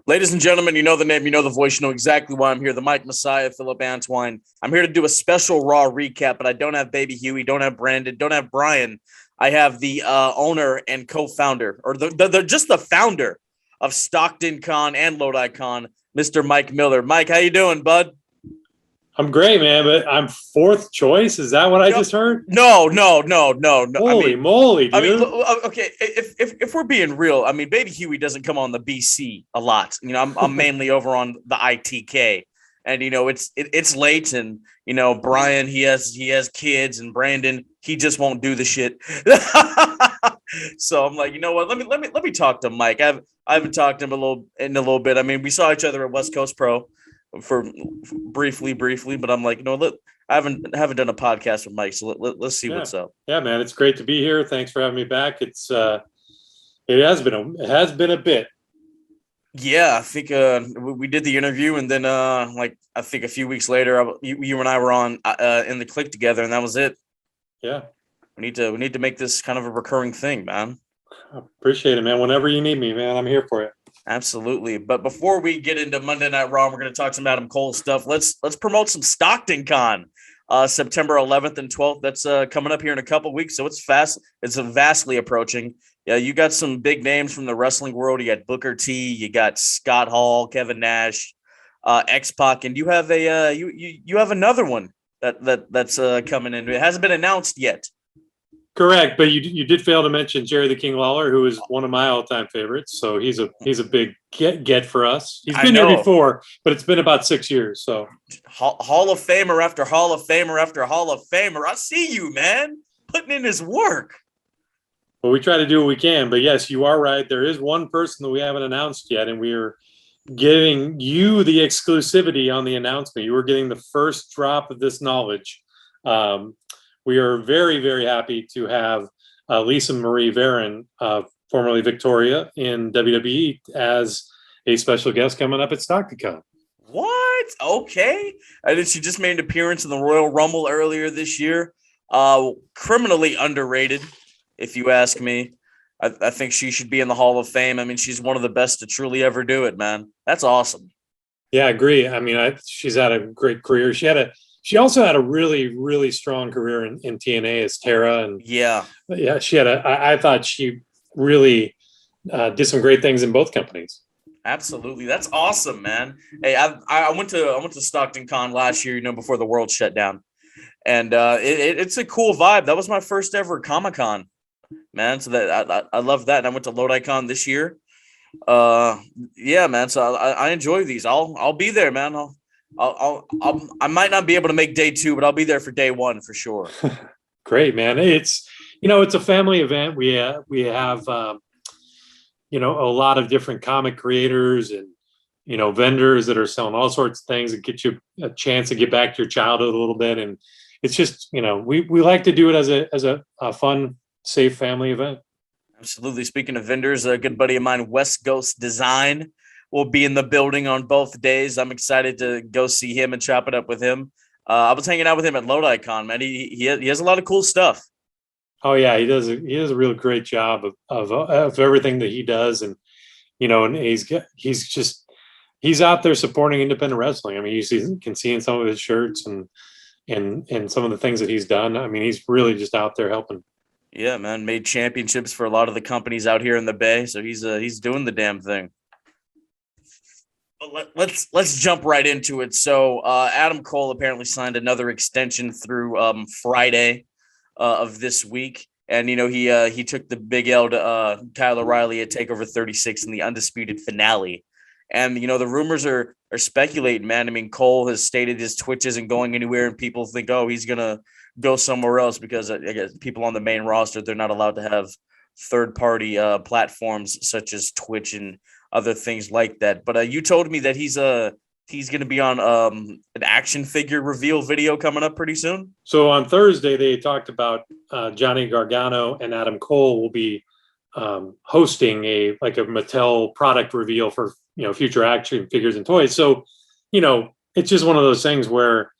Ladies and gentlemen, you know the name, you know the voice, you know exactly why I'm here. The Mike Messiah, Phillip Antwine. I'm here to do a special Raw recap, but I don't have Baby Huey, don't have Brandon, don't have Brian. I have the owner and co-founder, or just the founder of Stockton Con and Lodi Con, Mr. Mike Miller. Mike, how you doing, bud? I'm great, man, but I'm fourth choice. Is that what I No, just heard? no. Holy moly, I mean, dude. okay. If we're being real, I mean, Baby Huey doesn't come on the BC a lot. You know, I'm mainly over on the ITK, and it's late, and Brian he has kids, and Brandon he just won't do the shit. So I'm like, you know what? Let me talk to Mike. I haven't talked to him in a little bit. I mean, we saw each other at West Coast Pro for briefly, but I'm like, I haven't done a podcast with Mike, so let's see Yeah. what's up. Yeah, man, it's great to be here. Thanks for having me back. It has been a bit. Yeah, I think we did the interview, and then like I think a few weeks later, you and I were on in the click together, and that was it. Yeah. We need to make this kind of a recurring thing, man. I appreciate it, man. Whenever you need me, man, I'm here for you. Absolutely. But before we get into Monday Night Raw, we're going to talk some Adam Cole stuff. Let's promote some Stockton Con, September 11th and 12th. That's coming up here in a couple weeks, so it's fast. It's vastly approaching. Yeah, you got some big names from the wrestling world. You got Booker T, you got Scott Hall, Kevin Nash, X-Pac, and you have you have another one that's coming in. It hasn't been announced yet. Correct, but you did fail to mention Jerry the King Lawler, who is one of my all-time favorites. So he's a big get for us. He's been here before, but it's been about 6 years. So Hall of Famer after Hall of Famer after Hall of Famer. I see you, man, putting in his work. Well, we try to do what we can, but yes, you are right. There is one person that we haven't announced yet, and we are giving you the exclusivity on the announcement. You are getting the first drop of this knowledge. We are very, very happy to have Lisa Marie Varon, formerly Victoria in WWE, as a special guest coming up at Stockton Con. What? Okay. And then she just made an appearance in the Royal Rumble earlier this year. Criminally underrated, if you ask me. I think she should be in the Hall of Fame. I mean, she's one of the best to truly ever do it, man. That's awesome. Yeah, I agree. I mean, she's had a great career. She also had a really, really strong career in TNA as Tara, and yeah, she had I thought she really did some great things in both companies. Absolutely, that's awesome, man. Hey, I went to Stockton Con last year, before the world shut down, and it's a cool vibe. That was my first ever Comic-Con, man. So that I love that, and I went to Lodi Con this year. Yeah, man. So I enjoy these. I'll be there, man. I might not be able to make day 2, but I'll be there for day 1 for sure. Great, man. It's a family event. We have a lot of different comic creators and vendors that are selling all sorts of things that get you a chance to get back to your childhood a little bit. And it's just we like to do it as a fun, safe family event. Absolutely. Speaking of vendors, a good buddy of mine, West Coast Design, will be in the building on both days. I'm excited to go see him and chop it up with him. I was hanging out with him at Lodi Con, man. He has a lot of cool stuff. Oh yeah, he does a real great job of everything that he does, and and he's out there supporting independent wrestling. I mean, you can see in some of his shirts and some of the things that he's done. I mean, he's really just out there helping. Yeah, man, made championships for a lot of the companies out here in the Bay, so he's doing the damn thing. Let's jump right into it. So Adam Cole apparently signed another extension through Friday of this week, and he took the big L to Kyle O'Reilly at TakeOver 36 in the Undisputed finale. And the rumors are speculating, man. I mean, Cole has stated his Twitch isn't going anywhere, and people think, oh, he's gonna go somewhere else because I guess people on the main roster, they're not allowed to have third-party platforms such as Twitch and other things like that. But you told me that he's going to be on an action figure reveal video coming up pretty soon. So on Thursday, they talked about Johnny Gargano and Adam Cole will be hosting a Mattel product reveal for future action figures and toys. So it's just one of those things where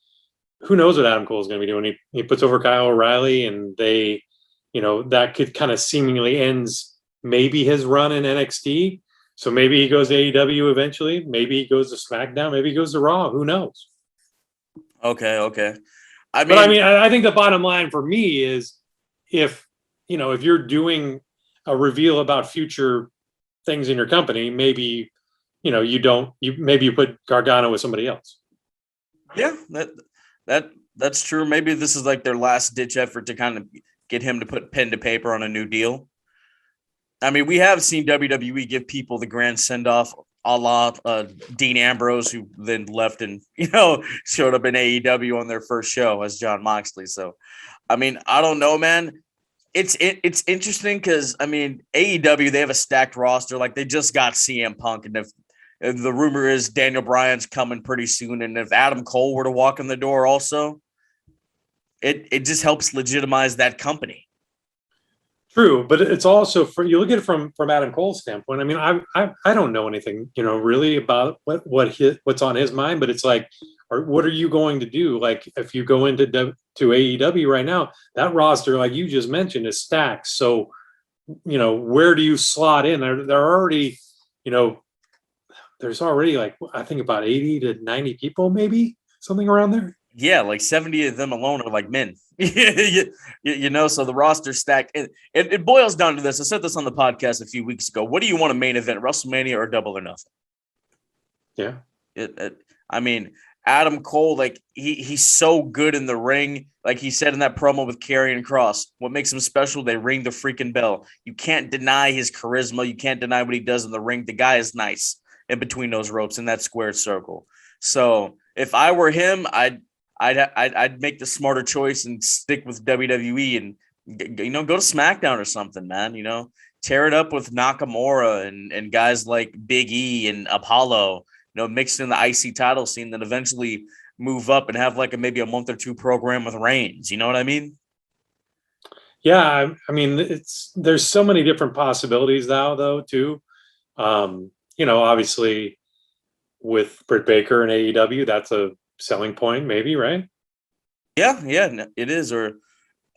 who knows what Adam Cole is going to be doing. He puts over Kyle O'Reilly, and they that could kind of seemingly ends maybe his run in NXT. So maybe he goes to AEW eventually. Maybe he goes to SmackDown. Maybe he goes to Raw. Who knows? Okay. But I mean, I think the bottom line for me is if you're doing a reveal about future things in your company, maybe maybe you put Gargano with somebody else. Yeah, that's true. Maybe this is like their last ditch effort to kind of get him to put pen to paper on a new deal. I mean, we have seen WWE give people the grand send off, a la Dean Ambrose, who then left and showed up in AEW on their first show as John Moxley. So, I mean, I don't know, man. It's interesting because I mean AEW, they have a stacked roster. Like, they just got CM Punk, and if the rumor is Daniel Bryan's coming pretty soon, and if Adam Cole were to walk in the door, also, it just helps legitimize that company. True, but it's also you look at it from Adam Cole's standpoint. I mean, I don't know anything really about what's on his mind, but it's like, what are you going to do? Like, if you go into to AEW right now, that roster, like you just mentioned, is stacked. So, where do you slot in? They're already, there's already like, I think about 80 to 90 people, maybe something around there. Yeah, like 70 of them alone are like men. So the roster's stacked. It boils down to this. I said this on the podcast a few weeks ago. What do you want a main event, WrestleMania or Double or Nothing? Yeah. I mean, Adam Cole, like he's so good in the ring. Like he said in that promo with Karrion Kross, what makes him special? They ring the freaking bell. You can't deny his charisma. You can't deny what he does in the ring. The guy is nice in between those ropes in that squared circle. So if I were him, I'd make the smarter choice and stick with WWE and go to SmackDown or something, man. Tear it up with Nakamura and guys like Big E and Apollo. Mixed in the IC title scene, then eventually move up and have like maybe a month or two program with Reigns. You know what I mean? Yeah, I mean, there's so many different possibilities now, though, too. Obviously with Britt Baker and AEW, that's a selling point, maybe, right? Yeah, it is.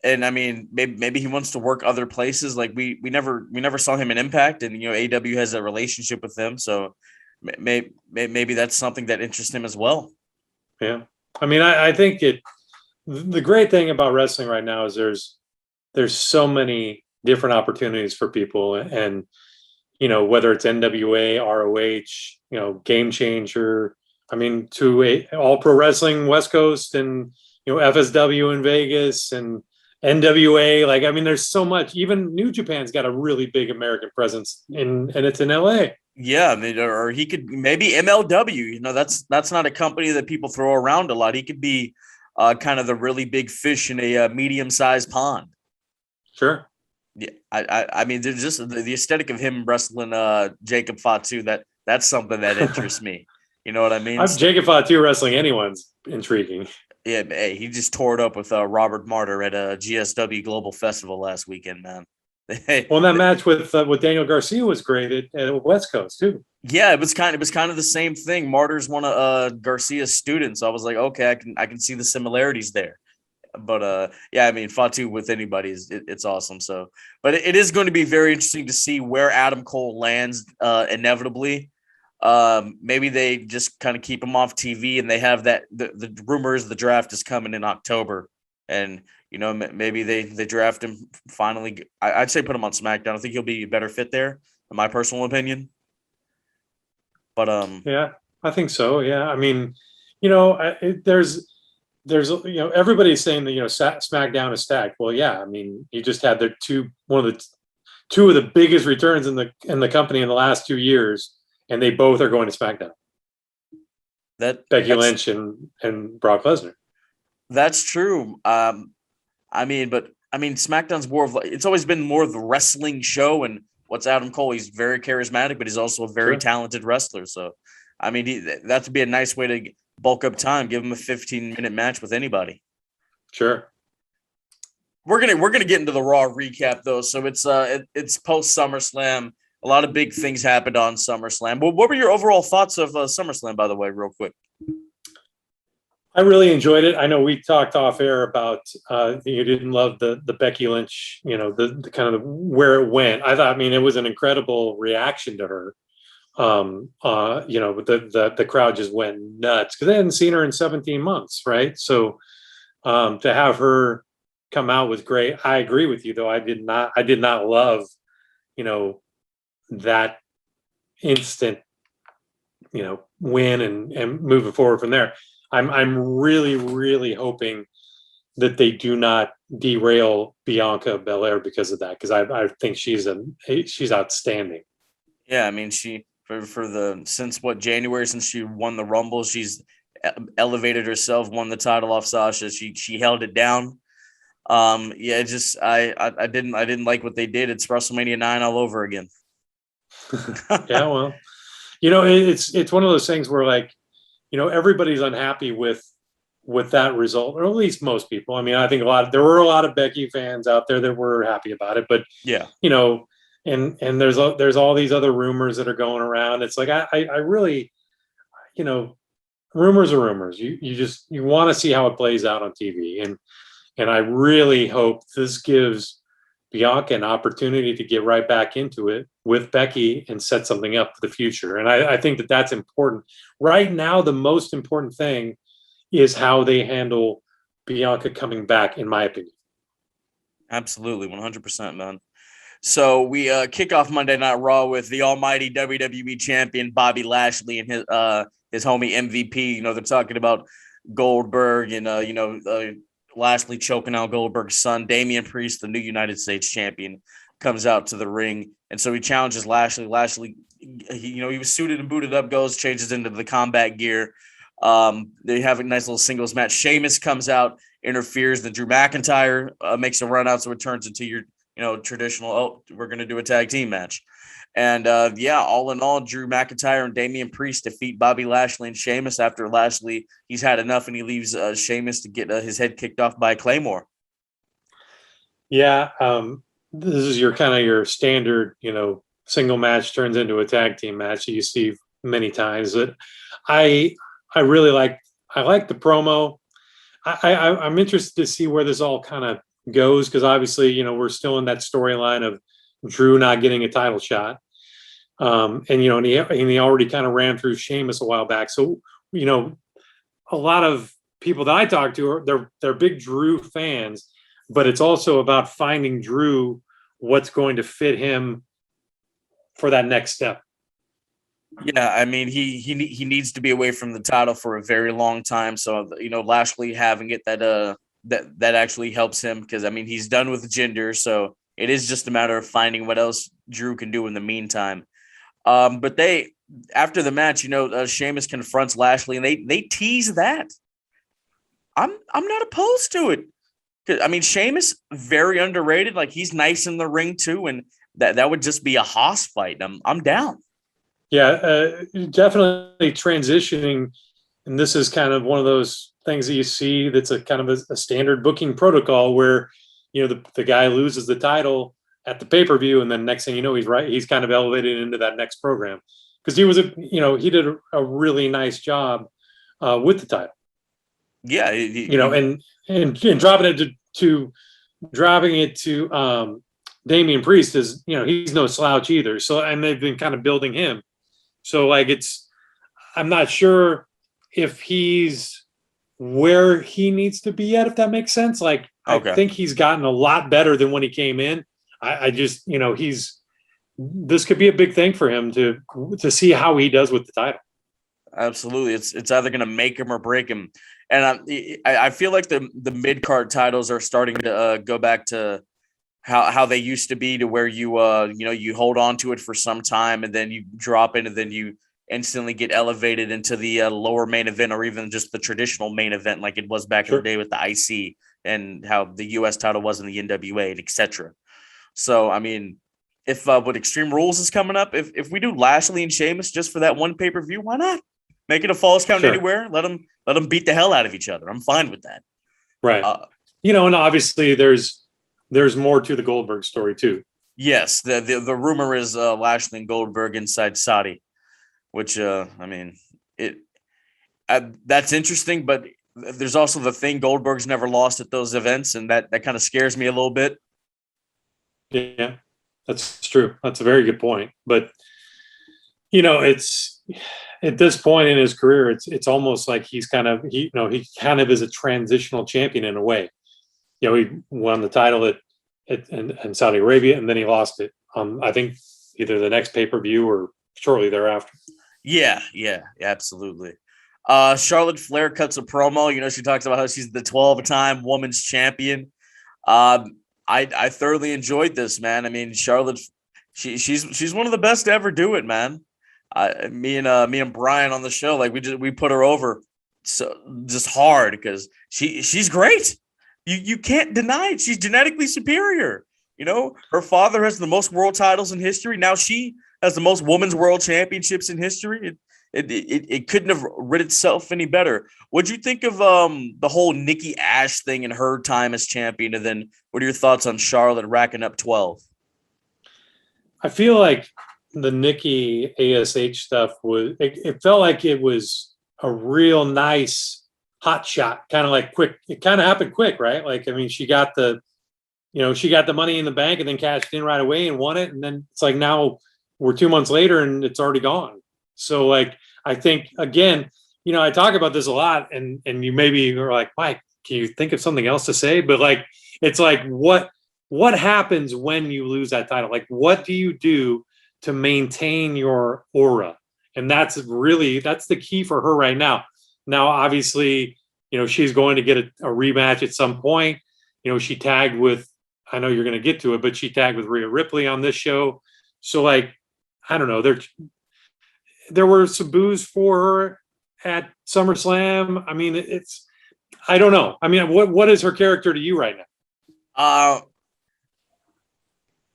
And I mean, maybe he wants to work other places. Like we never saw him in Impact, and AEW has a relationship with them, so maybe that's something that interests him as well. Yeah, I mean, I think the great thing about wrestling right now is there's so many different opportunities for people, and whether it's NWA, ROH, Game Changer. I mean, to All Pro Wrestling West Coast, and FSW in Vegas, and NWA. Like, I mean, there's so much. Even New Japan's got a really big American presence and it's in LA. Yeah, I mean, or he could maybe MLW. That's not a company that people throw around a lot. He could be kind of the really big fish in a medium-sized pond. Sure. Yeah, I mean, there's just the aesthetic of him wrestling Jacob Fatu. That's something that interests me. You know what I mean? Jacob Fatu wrestling anyone's intriguing. Yeah, hey, he just tore it up with Robert Martyr at a GSW Global Festival last weekend, man. Well, that match with Daniel Garcia was great at West Coast too. Yeah, it was kind of the same thing. Martyr's one of Garcia's students. So I was like, okay, I can see the similarities there. But yeah, I mean, Fatu with anybody it's awesome. So, but it is going to be very interesting to see where Adam Cole lands inevitably. Maybe they just kind of keep him off TV, and they have that the rumors the draft is coming in October, and maybe they draft him finally. I'd say put him on SmackDown. I think he'll be a better fit there, in my personal opinion. But yeah, I think so. Yeah, I mean, there's everybody's saying that SmackDown is stacked. Well, yeah, I mean, you just had two of the biggest returns in the company in the last 2 years, and they both are going to SmackDown. Becky Lynch and Brock Lesnar. That's true. I mean, SmackDown's more of it's always been more of the wrestling show. And what's Adam Cole? He's very charismatic, but he's also a very talented wrestler. So, I mean, that would be a nice way to bulk up time. Give him a 15-minute match with anybody. Sure. We're gonna get into the Raw recap though. So it's post SummerSlam. A lot of big things happened on SummerSlam. But what were your overall thoughts of SummerSlam, by the way, real quick? I really enjoyed it. I know we talked off air about you didn't love the Becky Lynch, the kind of where it went. I mean, it was an incredible reaction to her. But the crowd just went nuts because they hadn't seen her in 17 months, right? So to have her come out was great. I agree with you, though. I did not love, that instant, win and moving forward from there. I'm really, really hoping that they do not derail Bianca Belair because of that, because I think she's outstanding. Yeah, I mean, she since January, since she won the Rumble, she's elevated herself, won the title off Sasha. She held it down. Yeah, just I didn't like what they did. It's WrestleMania 9 all over again. Yeah, well, it's one of those things where, like, everybody's unhappy with that result, or at least most people. I mean, I think there were a lot of Becky fans out there that were happy about it, but yeah, and there's all these other rumors that are going around. It's like I really, rumors are rumors. You want to see how it plays out on TV, and I really hope this gives Bianca an opportunity to get right back into it with Becky and set something up for the future. And I think that that's important. Right now, the most important thing is how they handle Bianca coming back, in my opinion. Absolutely, 100%, man. So we kick off Monday Night Raw with the almighty WWE champion Bobby Lashley and his homie MVP. They're talking about Goldberg and Lashley choking out Goldberg's son. Damian Priest, the new United States champion, comes out to the ring, and so he challenges Lashley. Lashley, he was suited and booted up, changes into the combat gear. They have a nice little singles match. Sheamus comes out, interferes. Then Drew McIntyre makes a run out, so it turns into your traditional, we're going to do a tag team match. And all in all, Drew McIntyre and Damian Priest defeat Bobby Lashley and Sheamus after Lashley, he's had enough and he leaves Sheamus to get his head kicked off by Claymore. Yeah, this is your standard, single match turns into a tag team match that you see many times. That I really like. I like the promo. I'm interested to see where this all kind of goes, because obviously, we're still in that storyline of Drew not getting a title shot. And he already kind of ran through Sheamus a while back. So, a lot of people that I talk to they're big Drew fans, but it's also about finding Drew what's going to fit him for that next step. Yeah, I mean, he needs to be away from the title for a very long time. So, Lashley having it that actually helps him, because I mean, he's done with gender, so it is just a matter of finding what else Drew can do in the meantime. But after the match, Sheamus confronts Lashley, and they tease that. I'm not opposed to it. I mean, Sheamus, very underrated. Like, he's nice in the ring too, and that would just be a hoss fight. I'm down. Yeah, definitely transitioning, and this is kind of one of those things that you see that's a kind of a standard booking protocol where the guy loses the title at the pay-per-view, and then next thing you know, he's kind of elevated into that next program, because he did a really nice job with the title. Yeah, and dropping it to Damian Priest is, he's no slouch either. So, and they've been kind of building him. So, like, I'm not sure if he's where he needs to be at, if that makes sense. Like, okay. I think he's gotten a lot better than when he came in. I just, this could be a big thing for him to see how he does with the title. Absolutely. It's either going to make him or break him. And I feel like the mid-card titles are starting to go back to how they used to be, to where you hold on to it for some time and then you drop it and then you instantly get elevated into the lower main event, or even just the traditional main event, like it was back in the day with the IC and how the US title was in the NWA, and etc. So, I mean, if what Extreme Rules is coming up, if we do Lashley and Sheamus just for that one pay-per-view, why not? Make it a Falls Count Anywhere. Let them beat the hell out of each other. I'm fine with that. Right. And obviously there's more to the Goldberg story too. Yes. The rumor is Lashley and Goldberg inside Saudi, which I mean, that's interesting, but there's also the thing, Goldberg's never lost at those events, and that kind of scares me a little bit. Yeah, that's true. That's a very good point. But It's at this point in his career, it's almost like he kind of is a transitional champion in a way. He won the title in Saudi Arabia, and then he lost it on, I think, either the next pay-per-view or shortly thereafter. Yeah, absolutely. Charlotte Flair cuts a promo. She talks about how she's the 12-time women's champion. I thoroughly enjoyed this, man. I mean, Charlotte, she's one of the best to ever do it, man. Me and Brian on the show, like we put her over so just hard because she's great. You can't deny it. She's genetically superior. Her father has the most world titles in history. Now she has the most women's world championships in history. It couldn't have rid itself any better. What'd you think of the whole Nikki A.S.H thing in her time as champion? And then what are your thoughts on Charlotte racking up 12? I feel like the Nikki A.S.H stuff it felt like it was a real nice hot shot, kind of like quick. It kind of happened quick, right? Like, I mean, she got the money in the bank and then cashed in right away and won it. And then it's like, now we're 2 months later and it's already gone. So like, I think again, I talk about this a lot, and you maybe are like, Mike, can you think of something else to say? But like, it's like, what happens when you lose that title? Like, what do you do to maintain your aura? And that's the key for her right now. Now, obviously, she's going to get a rematch at some point. She tagged with, I know you're going to get to it, but she tagged with Rhea Ripley on this show. So like, I don't know, there were some boos for her at SummerSlam. I mean, I don't know. I mean, what is her character to you right now?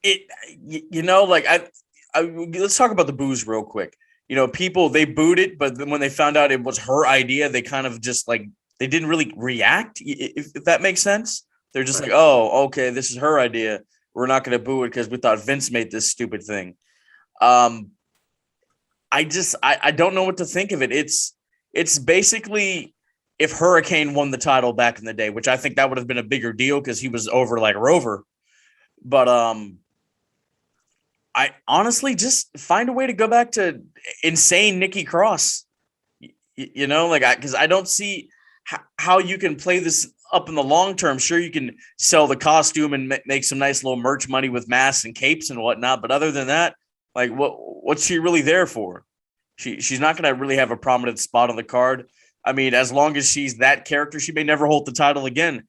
Let's talk about the boos real quick. People, they booed it, but then when they found out it was her idea, they kind of just like, they didn't really react, if that makes sense. They're just like, oh, okay, this is her idea. We're not going to boo it because we thought Vince made this stupid thing. I don't know what to think of it. It's basically if Hurricane won the title back in the day, which I think that would have been a bigger deal because he was over like Rover. But I honestly just find a way to go back to insane Nikki Cross. Because I don't see how you can play this up in the long term. Sure, you can sell the costume and make some nice little merch money with masks and capes and whatnot. But other than that, like, what's she really there for? She's not going to really have a prominent spot on the card. I mean, as long as she's that character, she may never hold the title again.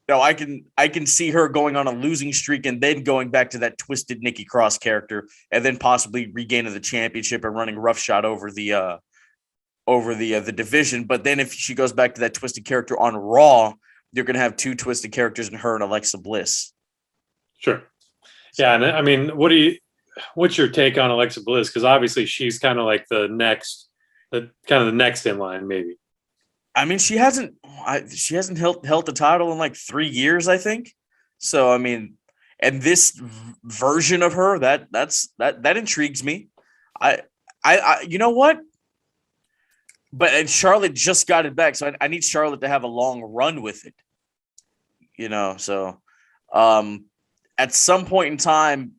No, I can see her going on a losing streak and then going back to that twisted Nikki Cross character and then possibly regaining the championship and running roughshod over the division. But then if she goes back to that twisted character on Raw, you're going to have two twisted characters in her and Alexa Bliss. Sure. Yeah. And I mean, what's your take on Alexa Bliss? Because obviously she's kind of like the next in line, maybe. I mean, she hasn't held the title in like 3 years, I think. So, I mean, and this version of her, that intrigues me. I you know what? And Charlotte just got it back, so I need Charlotte to have a long run with it. So at some point in time,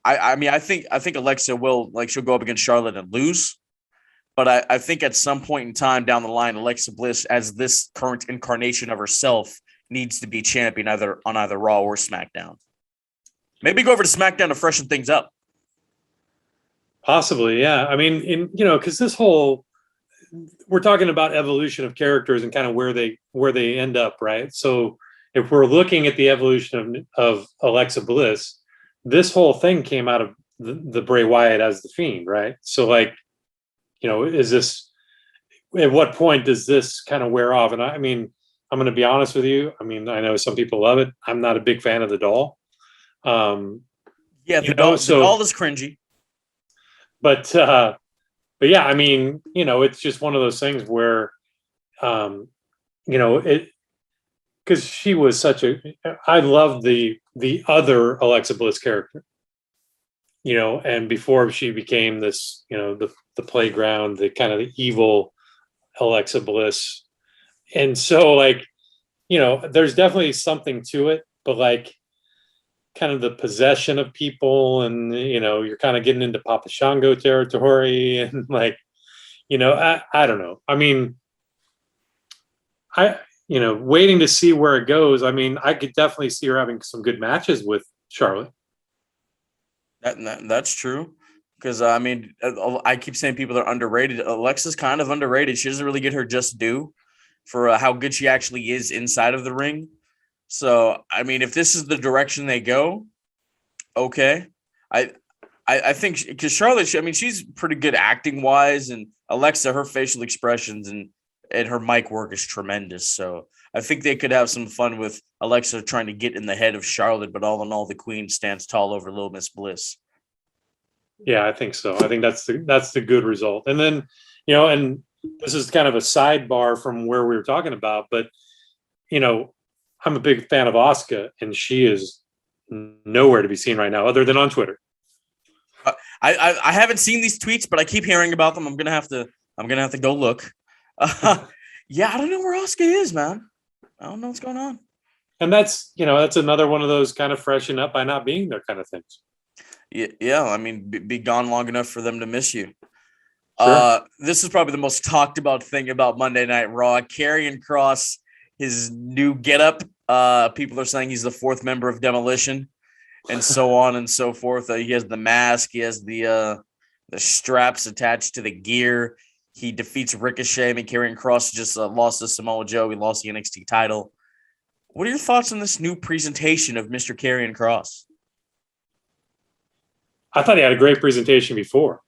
I think Alexa will, like, she'll go up against Charlotte and lose. But I think at some point in time down the line, Alexa Bliss, as this current incarnation of herself, needs to be champion on either Raw or SmackDown. Maybe go over to SmackDown to freshen things up. Possibly, yeah. I mean, because we're talking about evolution of characters and kind of where they end up, right? So if we're looking at the evolution of Alexa Bliss, this whole thing came out of the Bray Wyatt as the Fiend, right? So like, is this, at what point does this kind of wear off? And I mean, I'm going to be honest with you. I mean, I know some people love it. I'm not a big fan of the doll. The doll is cringy. But yeah, I mean, it's just one of those things where, because she was I love the other Alexa Bliss character. And before she became this, the playground, the kind of the evil Alexa Bliss. And so like, there's definitely something to it, but like, kind of the possession of people, and you're kind of getting into Papa Shango territory, and like, I don't know. I mean, waiting to see where it goes. I mean, I could definitely see her having some good matches with Charlotte. That's true. Because I mean, I keep saying people are underrated. Alexa's kind of underrated. She doesn't really get her just due for how good she actually is inside of the ring. So I mean, if this is the direction they go, okay. I think because Charlotte, I mean, she's pretty good acting wise, and Alexa, her facial expressions and her mic work is tremendous. So I think they could have some fun with Alexa trying to get in the head of Charlotte, but all in all, the Queen stands tall over Little Miss Bliss. Yeah, I think so. I think that's the good result. And then, and this is kind of a sidebar from where we were talking about, but I'm a big fan of Asuka, and she is nowhere to be seen right now, other than on Twitter. I haven't seen these tweets, but I keep hearing about them. I'm gonna have to go look. Yeah, I don't know where Asuka is, man. I don't know what's going on. And that's another one of those kind of freshen up by not being there kind of things. Yeah. I mean, be gone long enough for them to miss you. Sure. This is probably the most talked about thing about Monday Night Raw. Karrion Kross, his new getup. People are saying he's the fourth member of Demolition, and so on and so forth. He has the mask. He has the straps attached to the gear. He defeats Ricochet. I mean, Karrion Kross just lost to Samoa Joe. He lost the NXT title. What are your thoughts on this new presentation of Mr. Karrion Kross? I thought he had a great presentation before.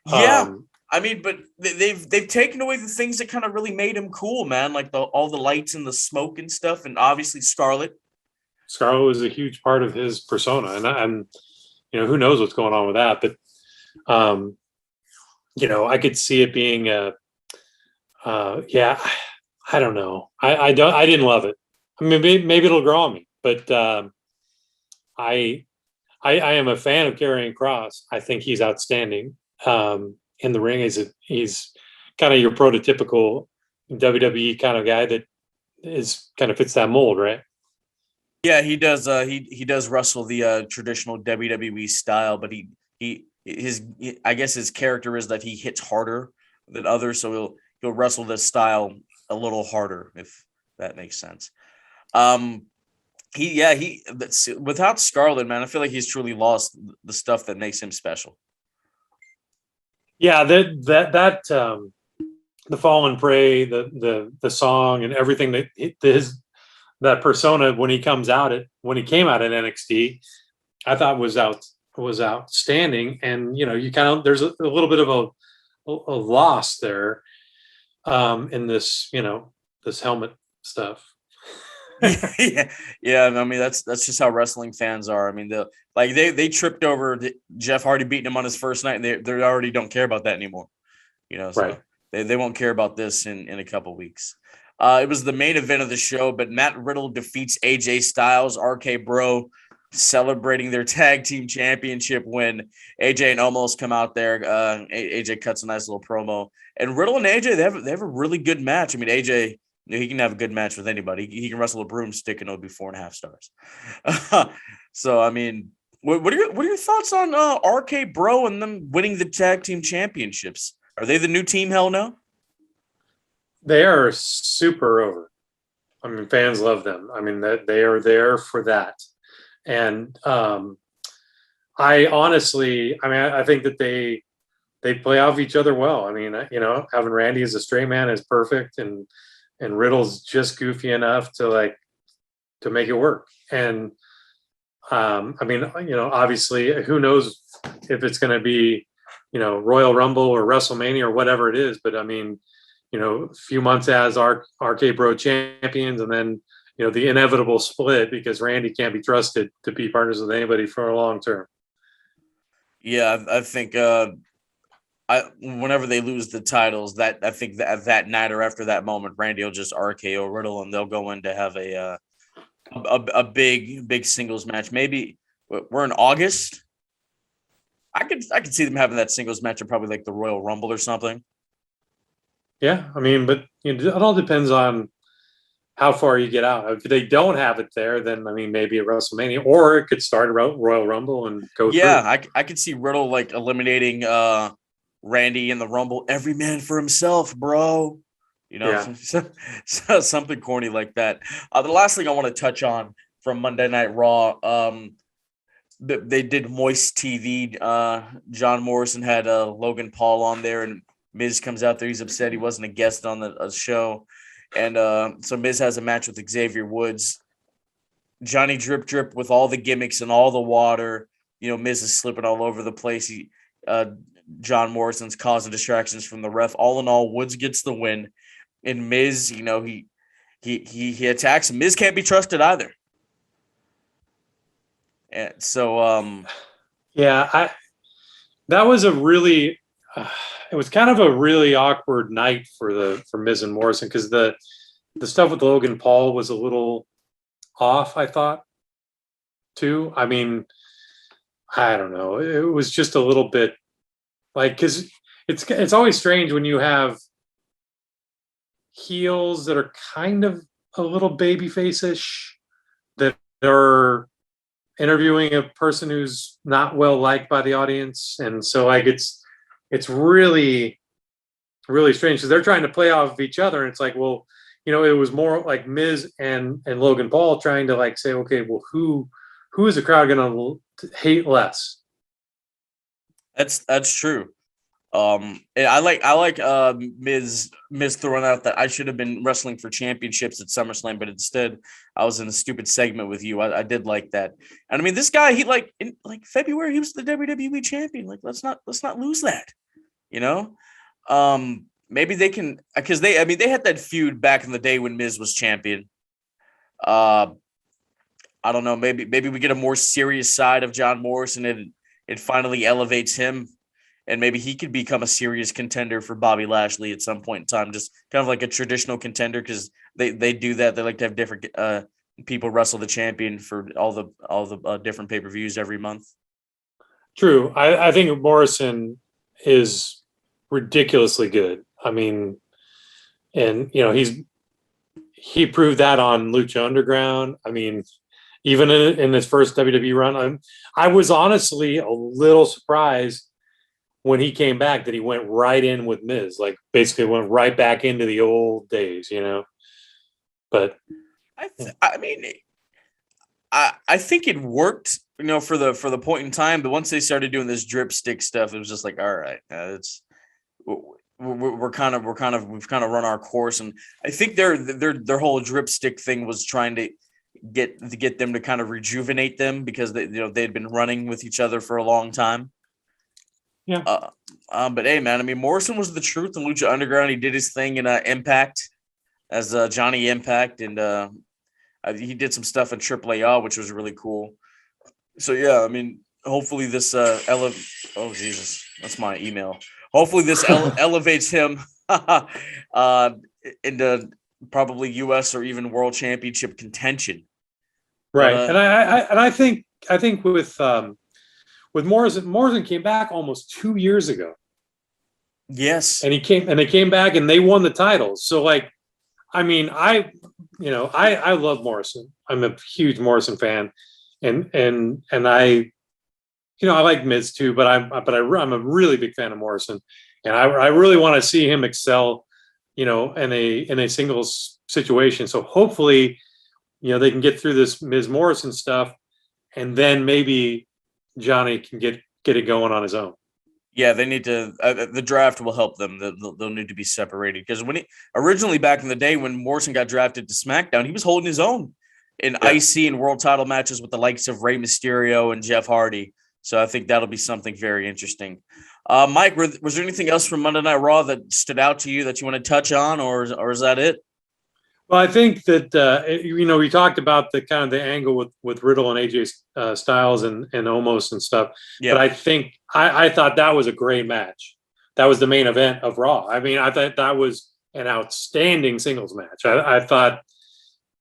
Yeah, I mean, but they've taken away the things that kind of really made him cool, man. Like all the lights and the smoke and stuff, and obviously Scarlett. Scarlett was a huge part of his persona, and who knows what's going on with that, but I could see it being yeah, I don't know. I didn't love it. I mean, maybe it'll grow on me, but I am a fan of Karrion Kross. I think he's outstanding in the ring. He's kind of your prototypical WWE kind of guy that is kind of fits that mold, right? Yeah, he does. He does wrestle the traditional WWE style, but I guess his character is that he hits harder than others, so he'll wrestle this style a little harder, if that makes sense. Without Scarlett, man, I feel like he's truly lost the stuff that makes him special. Yeah, that the Fall and Pray, the song and everything that persona when he came out at NXT, I thought was outstanding. And you kind of there's a little bit of a loss there in this this helmet stuff. Yeah. I mean, that's just how wrestling fans are. I mean, they tripped over Jeff Hardy beating him on his first night, and they already don't care about that anymore. So right. They won't care about this in a couple weeks. It was the main event of the show, but Matt Riddle defeats AJ Styles, RK Bro, celebrating their tag team championship win. AJ and Omos come out there. AJ cuts a nice little promo, and Riddle and AJ they have a really good match. I mean, AJ, he can have a good match with anybody. He can wrestle a broomstick and it'll be 4.5 stars. So I mean, what are your thoughts on RK Bro and them winning the tag team championships? Are they the new Team Hell No? They are super over. I mean, fans love them. I mean, that they are there for that. And I honestly, I think that they play off each other well. I mean, having Randy as a straight man is perfect, and Riddle's just goofy enough to make it work. And I mean, obviously, who knows if it's going to be, Royal Rumble or WrestleMania or whatever it is. But I mean, a few months as RK Bro champions, and then the inevitable split because Randy can't be trusted to be partners with anybody for a long term. Yeah, I think whenever they lose the titles, that I think that night or after that moment, Randy will just RKO Riddle, and they'll go in to have a big singles match. Maybe we're in August. I could see them having that singles match at probably like the Royal Rumble or something. Yeah, I mean, but it all depends on how far you get out. If they don't have it there, then I mean maybe at WrestleMania, or it could start a Royal Rumble and go Yeah, through. I could see Riddle like eliminating Randy in the Rumble. Every man for himself, bro. You know, Yeah. something corny like that. The last thing I want to touch on from Monday Night Raw, they did Moist TV. John Morrison had Logan Paul on there, and Miz comes out there. He's upset he wasn't a guest on the show, and so Miz has a match with Xavier Woods. Johnny Drip Drip with all the gimmicks and all the water. You know, Miz is slipping all over the place. John Morrison's causing distractions from the ref. All in all, Woods gets the win, and Miz, you know, he attacks. Miz can't be trusted either. And so, Yeah, that was a really, it was kind of a really awkward night for Miz and Morrison, because the stuff with Logan Paul was a little off, I thought, too. I mean, I don't know. It was just a little bit like, because it's always strange when you have heels that are kind of a little babyface-ish that are interviewing a person who's not well liked by the audience, and so like it's really strange because they're trying to play off of each other, and it's like, well, you know, it was more like Miz and Logan Paul trying to like say, okay, well, who is the crowd going to hate less? that's true. And I like Miz throwing out that I should have been wrestling for championships at SummerSlam, but instead I was in a stupid segment with you. I did like that. And I mean, this guy, he like in like February, he was the WWE champion. Like, let's not lose that, you know? Maybe they can, because they had that feud back in the day when Miz was champion. I don't know, maybe we get a more serious side of John Morrison, and it finally elevates him, and maybe he could become a serious contender for Bobby Lashley at some point in time, just kind of like a traditional contender, because they do that. They like to have different people wrestle the champion for all the different pay-per-views every month. True. I think Morrison is ridiculously good. I mean, and you know, he proved that on Lucha Underground. I mean, even in his first WWE run, I was honestly a little surprised when he came back that he went right in with Miz, like basically went right back into the old days, you know. But I mean, I think it worked, you know, for the point in time. But once they started doing this drip stick stuff, it was just like, all right, it's we've kind of run our course. And I think their whole drip stick thing was trying to get them to kind of rejuvenate them, because they'd been running with each other for a long time. Yeah. But hey, man, I mean, Morrison was the truth in Lucha Underground. He did his thing in Impact as Johnny Impact, and he did some stuff in AAA, which was really cool. So yeah, I mean, hopefully this oh Jesus, that's my email. Hopefully this elevates him into probably U.S. or even World Championship contention. Right, But, and I think with Morrison came back almost 2 years ago. yes, And they came back and they won the titles. So like, I mean, I love Morrison. I'm a huge Morrison fan, and I, you know, I like Miz too, but I'm a really big fan of Morrison, and I really want to see him excel, you know, in a singles situation. So hopefully, you know, they can get through this Miz Morrison stuff, and then maybe Johnny can get it going on his own. yeah, they need to. The draft will help them. They'll need to be separated, because when originally back in the day when Morrison got drafted to SmackDown, he was holding his own in IC and world title matches with the likes of Rey Mysterio and Jeff Hardy. So I think that'll be something very interesting. Mike, was there anything else from Monday Night Raw that stood out to you that you want to touch on, or is that it? Well, I think that you know, we talked about the kind of the angle with Riddle and AJ Styles and Omos and stuff. Yeah. But I think I thought that was a great match. That was the main event of Raw. I mean, I thought that was an outstanding singles match. I thought,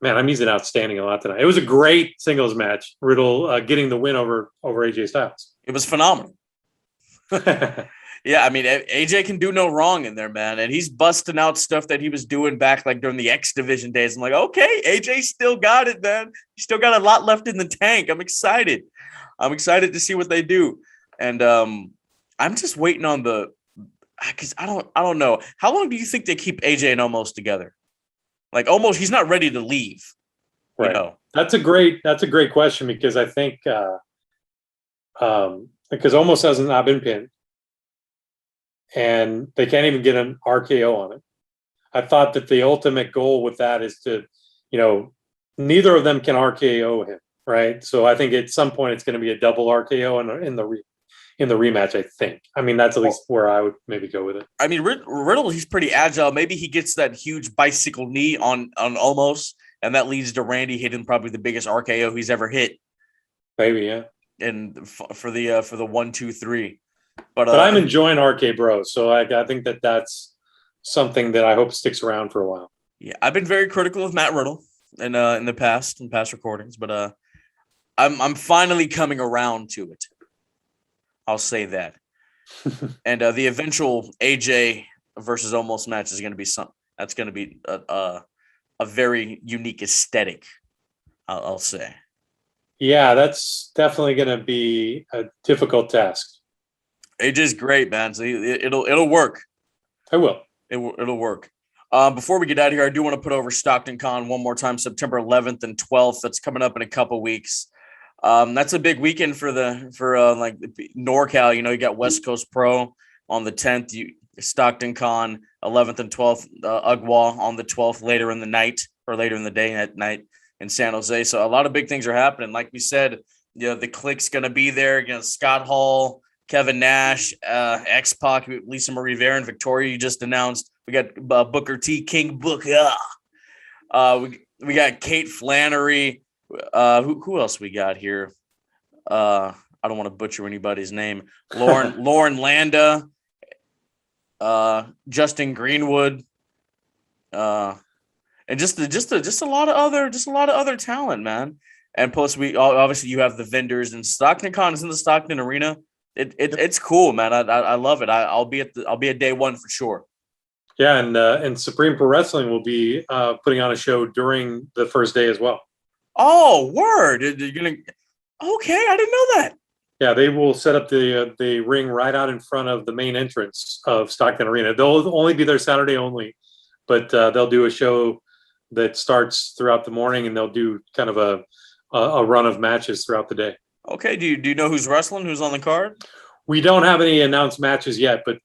man, I'm using outstanding a lot tonight. It was a great singles match. Riddle getting the win over AJ Styles. It was phenomenal. Yeah, I mean, AJ can do no wrong in there, man. And he's busting out stuff that he was doing back like during the X Division days. I'm like, okay, AJ still got it, man. He still got a lot left in the tank. I'm excited. I'm excited to see what they do. And I'm just waiting on because I don't know. How long do you think they keep AJ and Omos together? Like Omos, he's not ready to leave. Right. You know? That's a great question, because I think because Omos has not been pinned, and they can't even get an RKO on it. I thought that the ultimate goal with that is to, neither of them can RKO him, right? So I think at some point it's going to be a double RKO in the rematch. I think. I mean, that's at least where I would maybe go with it. I mean, Riddle, he's pretty agile. Maybe he gets that huge bicycle knee on Omos, and that leads to Randy hitting probably the biggest RKO he's ever hit. Maybe, yeah. And for the 1, 2, 3. But I'm enjoying RK Bro, so I think that's something that I hope sticks around for a while. Yeah, I've been very critical of Matt Riddle in past recordings, but I'm finally coming around to it. I'll say that. And the eventual AJ versus Omos match is going to be that's going to be a very unique aesthetic. I'll say. Yeah, that's definitely going to be a difficult task. AJ's great, man. So it'll work. I will. It'll work. Before we get out of here, I do want to put over Stockton Con one more time, September 11th and 12th. That's coming up in a couple weeks. That's a big weekend for like NorCal. You got West Coast Pro on the 10th, Stockton Con 11th and 12th, UGWA on the 12th later in the night or later in the day at night in San Jose. So a lot of big things are happening. Like we said, the Clique's going to be there. Scott Hall, Kevin Nash, X-Pac, Lisa Marie Varon, Victoria, you just announced. We got Booker T, King Booker. We got Kate Flannery. Who else we got here? I don't want to butcher anybody's name. Lauren Landa, Justin Greenwood, and just a lot of other talent, man. And plus, we obviously you have the vendors, and Stockton Con is in the Stockton Arena. It's cool, man. I love it. I'll be at day one for sure. Yeah, and Supreme Pro Wrestling will be putting on a show during the first day as well. Oh, word! You're gonna? Okay, I didn't know that. Yeah, they will set up the ring right out in front of the main entrance of Stockton Arena. They'll only be there Saturday only, but they'll do a show that starts throughout the morning, and they'll do kind of a run of matches throughout the day. Okay. Do you know who's wrestling? Who's on the card? We don't have any announced matches yet, but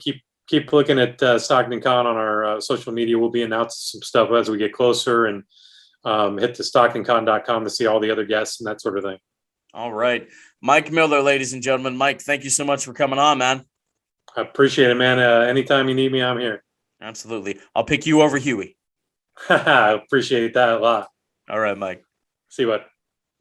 keep looking at Stockton Con on our social media. We'll be announcing some stuff as we get closer, and hit to StocktonCon.com to see all the other guests and that sort of thing. All right. Mike Miller, ladies and gentlemen. Mike, thank you so much for coming on, man. I appreciate it, man. Anytime you need me, I'm here. Absolutely. I'll pick you over Huey. I appreciate that a lot. All right, Mike. See you, bud.